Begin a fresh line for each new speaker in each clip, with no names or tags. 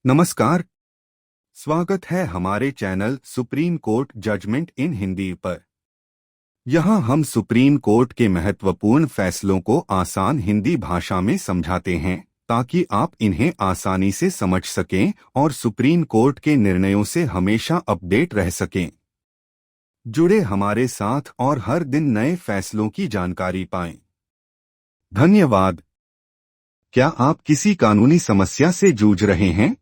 नमस्कार। स्वागत है हमारे चैनल सुप्रीम कोर्ट जजमेंट इन हिंदी पर। यहाँ हम सुप्रीम कोर्ट के महत्वपूर्ण फैसलों को आसान हिंदी भाषा में समझाते हैं ताकि आप इन्हें आसानी से समझ सकें और सुप्रीम कोर्ट के निर्णयों से हमेशा अपडेट रह सकें। जुड़े हमारे साथ और हर दिन नए फैसलों की जानकारी पाएं। धन्यवाद। क्या आप किसी कानूनी समस्या से जूझ रहे हैं?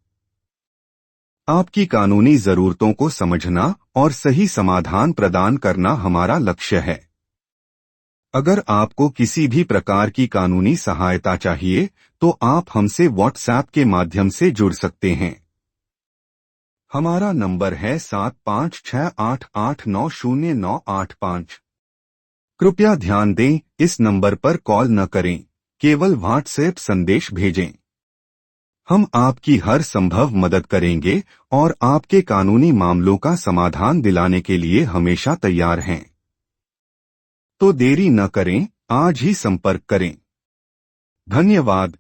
आपकी कानूनी जरूरतों को समझना और सही समाधान प्रदान करना हमारा लक्ष्य है। अगर आपको किसी भी प्रकार की कानूनी सहायता चाहिए तो आप हमसे व्हाट्सएप के माध्यम से जुड़ सकते हैं। हमारा नंबर है 7568890985। कृपया ध्यान दें, इस नंबर पर कॉल न करें, केवल व्हाट्सएप संदेश भेजें। हम आपकी हर संभव मदद करेंगे और आपके कानूनी मामलों का समाधान दिलाने के लिए हमेशा तैयार हैं। तो देरी न करें, आज ही संपर्क करें। धन्यवाद।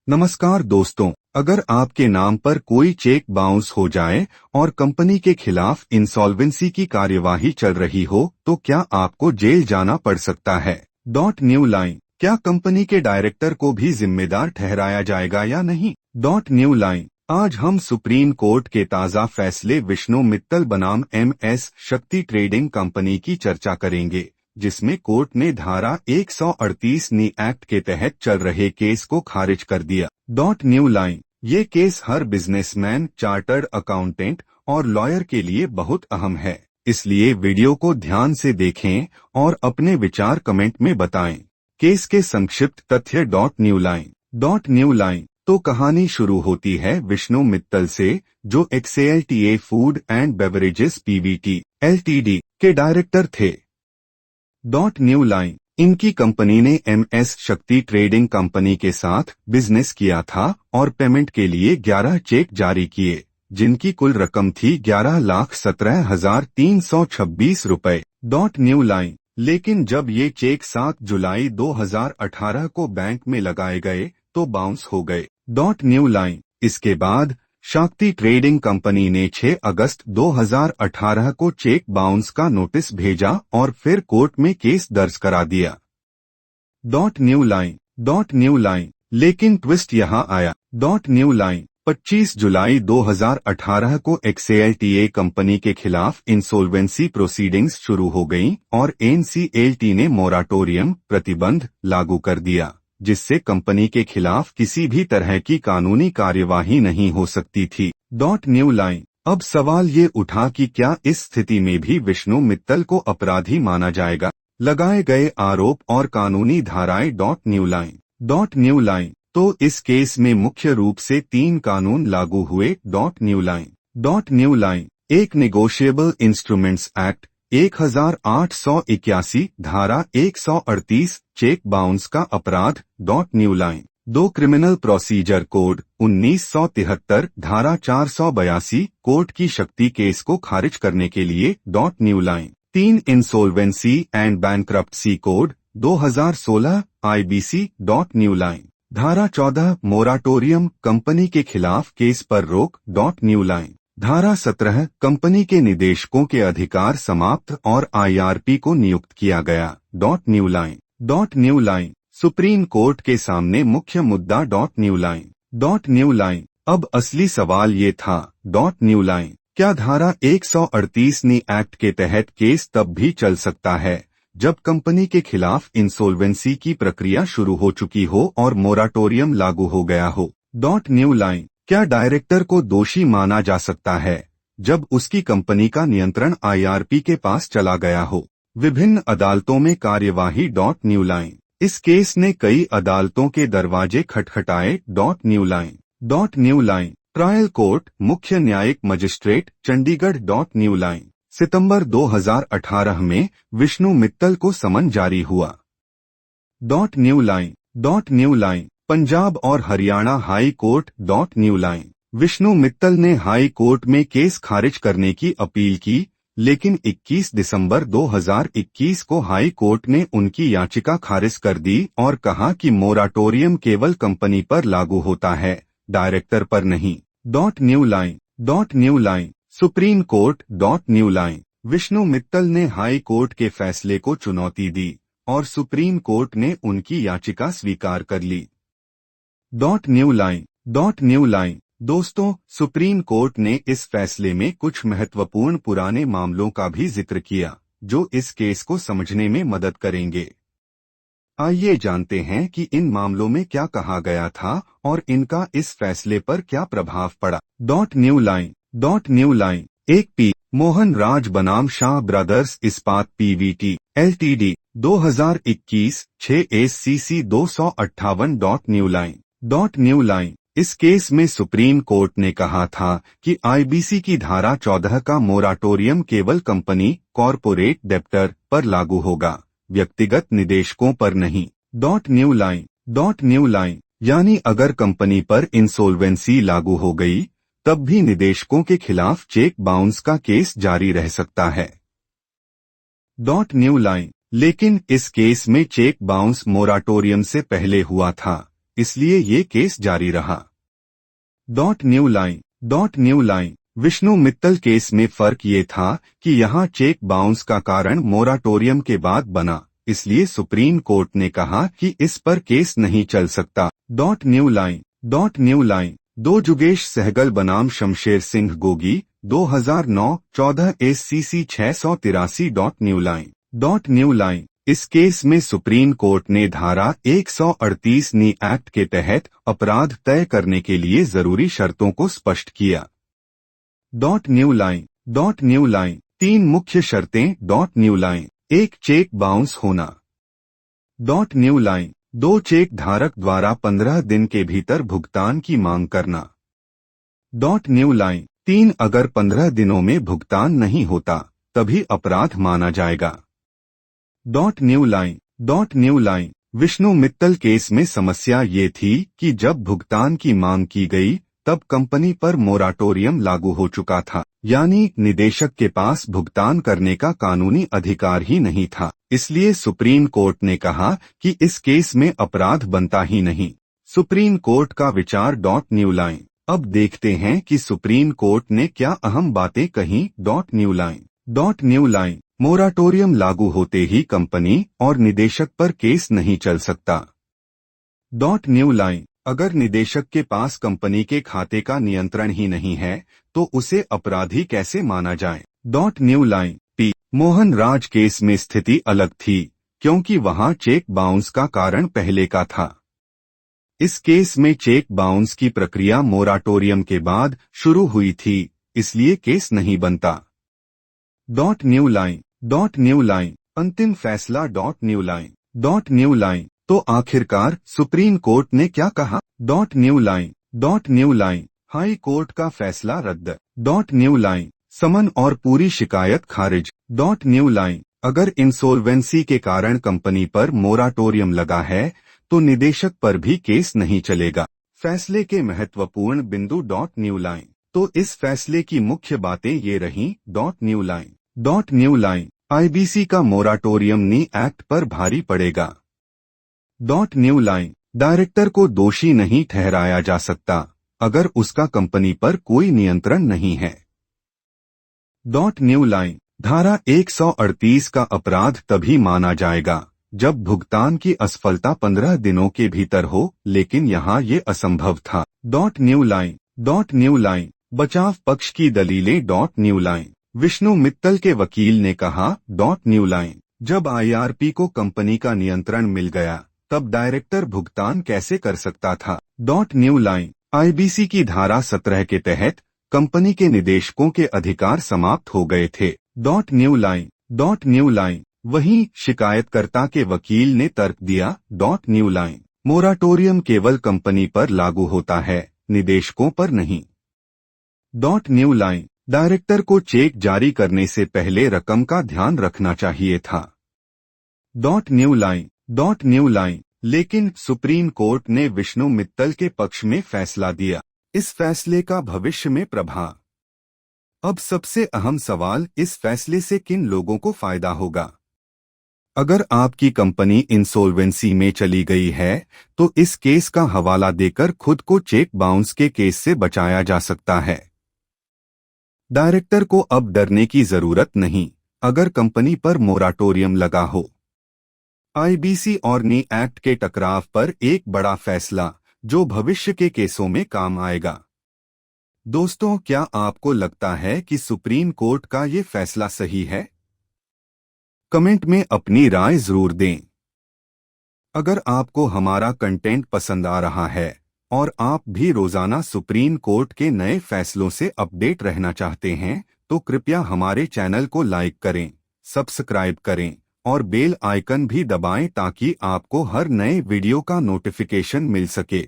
नमस्कार दोस्तों, अगर आपके नाम पर कोई चेक बाउंस हो जाए और कंपनी के खिलाफ इंसॉल्वेंसी की कार्यवाही चल रही हो तो क्या आपको जेल जाना पड़ सकता है? न्यू लाइन, क्या कंपनी के डायरेक्टर को भी जिम्मेदार ठहराया जाएगा या नहीं? न्यू लाइन, आज हम सुप्रीम कोर्ट के ताज़ा फैसले विष्णु मित्तल बनाम MS शक्ति ट्रेडिंग कंपनी की चर्चा करेंगे, जिसमें कोर्ट ने धारा 138 नी एक्ट के तहत चल रहे केस को खारिज कर दिया। न्यू लाइन, ये केस हर बिजनेसमैन, चार्टर्ड अकाउंटेंट और लॉयर के लिए बहुत अहम है, इसलिए वीडियो को ध्यान से देखें और अपने विचार कमेंट में बताएं। केस के संक्षिप्त तथ्य। न्यू लाइन, तो कहानी शुरू होती है विष्णु मित्तल से, जो XALTA food and beverages PVT LTD के डायरेक्टर थे। न्यू लाइन, इनकी कंपनी ने MS शक्ति ट्रेडिंग कंपनी के साथ बिजनेस किया था और पेमेंट के लिए 11 चेक जारी किए, जिनकी कुल रकम थी 11,17,326 रुपए। न्यू लाइन, लेकिन जब ये चेक 7 जुलाई 2018 को बैंक में लगाए गए तो बाउंस हो गए। न्यू लाइन, इसके बाद शक्ति ट्रेडिंग कंपनी ने 6 अगस्त 2018 को चेक बाउंस का नोटिस भेजा और फिर कोर्ट में केस दर्ज करा दिया। न्यू लाइन, लेकिन ट्विस्ट यहाँ आया। न्यू लाइन, 25 जुलाई 2018 को XALTA कंपनी के खिलाफ इंसॉल्वेंसी प्रोसीडिंग्स शुरू हो गईं और NCLT ने मोराटोरियम प्रतिबंध लागू कर दिया, जिससे कंपनी के खिलाफ किसी भी तरह की कानूनी कार्यवाही नहीं हो सकती थी। न्यू लाइन, अब सवाल ये उठा कि क्या इस स्थिति में भी विष्णु मित्तल को अपराधी माना जाएगा? लगाए गए आरोप और कानूनी धाराएं। न्यू लाइन, तो इस केस में मुख्य रूप से 3 कानून लागू हुए। न्यू लाइन, एक नेगोशिएबल इंस्ट्रूमेंट्स एक्ट 1881 धारा 138 चेक बाउंस का अपराध। New line, 2 criminal procedure code 1973 धारा 482 कोर्ट की शक्ति केस को खारिज करने के लिए। New line, 3 insolvency and bankruptcy code 2016 IBC। New line, धारा 14 मोराटोरियम कंपनी के खिलाफ केस पर रोक। न्यू लाइन, धारा 17 कंपनी के निदेशकों के अधिकार समाप्त और IRP को नियुक्त किया गया। न्यू लाइन, सुप्रीम कोर्ट के सामने मुख्य मुद्दा। न्यू लाइन, अब असली सवाल ये था। न्यू लाइन, क्या धारा 138 नी एक्ट के तहत केस तब भी चल सकता है जब कंपनी के खिलाफ इंसॉल्वेंसी की प्रक्रिया शुरू हो चुकी हो और मोराटोरियम लागू हो गया हो? न्यू लाइन, क्या डायरेक्टर को दोषी माना जा सकता है जब उसकी कंपनी का नियंत्रण IRP के पास चला गया हो? विभिन्न अदालतों में कार्यवाही। न्यू लाइन, इस केस ने कई अदालतों के दरवाजे खटखटाए। न्यू लाइन, ट्रायल कोर्ट, मुख्य न्यायिक मजिस्ट्रेट, चंडीगढ़। न्यू लाइन, सितंबर 2018 में विष्णु मित्तल को समन जारी हुआ। न्यू लाइन, पंजाब और Haryana high court. New line, Vishnu Mittal ने हाई कोर्ट में केस खारिज करने की अपील की, लेकिन 21 दिसंबर 2021 को हाई कोर्ट ने उनकी याचिका खारिज कर दी और कहा कि मोराटोरियम केवल कंपनी पर लागू होता है, डायरेक्टर पर नहीं। Dot new line dot new line supreme court dot new line Vishnu Mittal ने हाई कोर्ट के फैसले को चुनौती दी और सुप्रीम कोर्ट ने उनकी याचिका स्वीकार कर ली। Dot new line dot new line दोस्तों, सुप्रीम कोर्ट ने इस फैसले में कुछ महत्वपूर्ण पुराने मामलों का भी जिक्र किया जो इस केस को समझने में मदद करेंगे। आइए जानते हैं कि इन मामलों में क्या कहा गया था और इनका इस फैसले पर क्या प्रभाव पड़ा। डॉट न्यू लाइन एक पी मोहन राज बनाम शाह ब्रदर्स इस्पात Pvt LTD 2021 6 SCC 258 dot new line इस केस में सुप्रीम कोर्ट ने कहा था कि आईबीसी की धारा 14 का मोराटोरियम केवल कंपनी कॉरपोरेट डेब्टर पर लागू होगा, व्यक्तिगत निदेशकों पर नहीं। डॉट न्यू लाइन यानी अगर कंपनी पर इंसॉल्वेंसी लागू हो गई तब भी निदेशकों के खिलाफ चेक बाउंस का केस जारी रह सकता है। डॉट न्यू लाइन लेकिन इस केस में चेक बाउंस मोराटोरियम से पहले हुआ था, इसलिए ये केस जारी रहा। Dot new line Vishnu Mittal case में फर्क ये था कि यहाँ चेक बाउंस का कारण मोराटोरियम के बाद बना, इसलिए सुप्रीम कोर्ट ने कहा कि इस पर केस नहीं चल सकता। डॉट न्यू लाइन दो जुगेश सहगल बनाम Shamsher Singh Gogi 2009-14 SCC 683 dot new line इस केस में सुप्रीम कोर्ट ने धारा 138 नी एक्ट के तहत अपराध तय करने के लिए जरूरी शर्तों को स्पष्ट किया। डॉट न्यू लाइन तीन मुख्य शर्तें। डॉट न्यू लाइन एक चेक बाउंस होना। डॉट न्यू लाइन दो चेक धारक द्वारा 15 दिन के भीतर भुगतान की मांग करना। डॉट न्यू लाइन तीन अगर 15 दिनों में भुगतान नहीं होता तभी अपराध माना जाएगा। Dot new line Vishnu Mittal case में समस्या ये थी कि जब भुगतान की मांग की गई तब कंपनी पर मोराटोरियम लागू हो चुका था, यानी निदेशक के पास भुगतान करने का कानूनी अधिकार ही नहीं था। इसलिए सुप्रीम कोर्ट ने कहा कि इस केस में अपराध बनता ही नहीं। सुप्रीम कोर्ट का विचार। डॉट न्यू लाइन अब देखते हैं कि सुप्रीम कोर्ट ने क्या अहम बातें कहीं। डॉट न्यू लाइन मोराटोरियम लागू होते ही कंपनी और निदेशक पर केस नहीं चल सकता। डॉट न्यू लाइन अगर निदेशक के पास कंपनी के खाते का नियंत्रण ही नहीं है तो उसे अपराधी कैसे माना जाए। Dot new line P Mohan Raj case में स्थिति अलग थी क्योंकि वहां चेक बाउंस का कारण पहले का था। इस केस में चेक बाउंस की प्रक्रिया मोराटोरियम के बाद शुरू हुई थी, इसलिए केस नहीं बनता। डॉट न्यू लाइन अंतिम फैसला। डॉट न्यू लाइन तो आखिरकार सुप्रीम कोर्ट ने क्या कहा। Dot new line high court का फैसला रद्द। डॉट न्यू लाइन समन और पूरी शिकायत खारिज। डॉट न्यू लाइन अगर इंसॉल्वेंसी के कारण कंपनी पर मोराटोरियम लगा है तो निदेशक पर भी केस नहीं चलेगा। फैसले के महत्वपूर्ण बिंदु। डॉट न्यू लाइन तो इस फैसले की मुख्य बातें ये रहीं। डॉट न्यू लाइन आईबीसी का मोराटोरियम नी एक्ट पर भारी पड़ेगा। डॉट न्यू लाइन डायरेक्टर को दोषी नहीं ठहराया जा सकता अगर उसका कंपनी पर कोई नियंत्रण नहीं है। डॉट न्यू लाइन धारा 138 का अपराध तभी माना जाएगा जब भुगतान की असफलता 15 दिनों के भीतर हो, लेकिन यहाँ ये असंभव था। डॉट न्यू लाइन बचाव पक्ष की दलीलें। Dot new line Vishnu Mittal के वकील ने कहा। डॉट न्यू लाइन जब आईआरपी को कंपनी का नियंत्रण मिल गया तब डायरेक्टर भुगतान कैसे कर सकता था। डॉट न्यू लाइन आईबीसी की धारा 17 के तहत कंपनी के निदेशकों के अधिकार समाप्त हो गए थे। डॉट न्यू लाइन वहीं शिकायतकर्ता के वकील ने तर्क दिया। डॉट न्यू लाइन मोराटोरियम केवल कंपनी पर लागू होता है, निदेशकों पर नहीं। डॉट न्यू लाइन डायरेक्टर को चेक जारी करने से पहले रकम का ध्यान रखना चाहिए था। डॉट न्यू लाइन लेकिन सुप्रीम कोर्ट ने विष्णु मित्तल के पक्ष में फैसला दिया। इस फैसले का भविष्य में प्रभाव। अब सबसे अहम सवाल, इस फैसले से किन लोगों को फायदा होगा। अगर आपकी कंपनी इंसॉल्वेंसी में चली गई है तो इस केस का हवाला देकर खुद को चेक बाउंस के केस से बचाया जा सकता है। डायरेक्टर को अब डरने की जरूरत नहीं अगर कंपनी पर मोराटोरियम लगा हो। आईबीसी और नी एक्ट के टकराव पर एक बड़ा फैसला जो भविष्य के केसों में काम आएगा। दोस्तों, क्या आपको लगता है कि सुप्रीम कोर्ट का ये फैसला सही है? कमेंट में अपनी राय जरूर दें। अगर आपको हमारा कंटेंट पसंद आ रहा है और आप भी रोजाना सुप्रीम कोर्ट के नए फैसलों से अपडेट रहना चाहते हैं तो कृपया हमारे चैनल को लाइक करें, सब्सक्राइब करें और बेल आइकन भी दबाएं ताकि आपको हर नए वीडियो का नोटिफिकेशन मिल सके।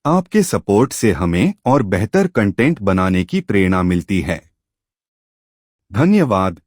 आपके सपोर्ट से हमें और बेहतर कंटेंट बनाने की प्रेरणा मिलती है। धन्यवाद।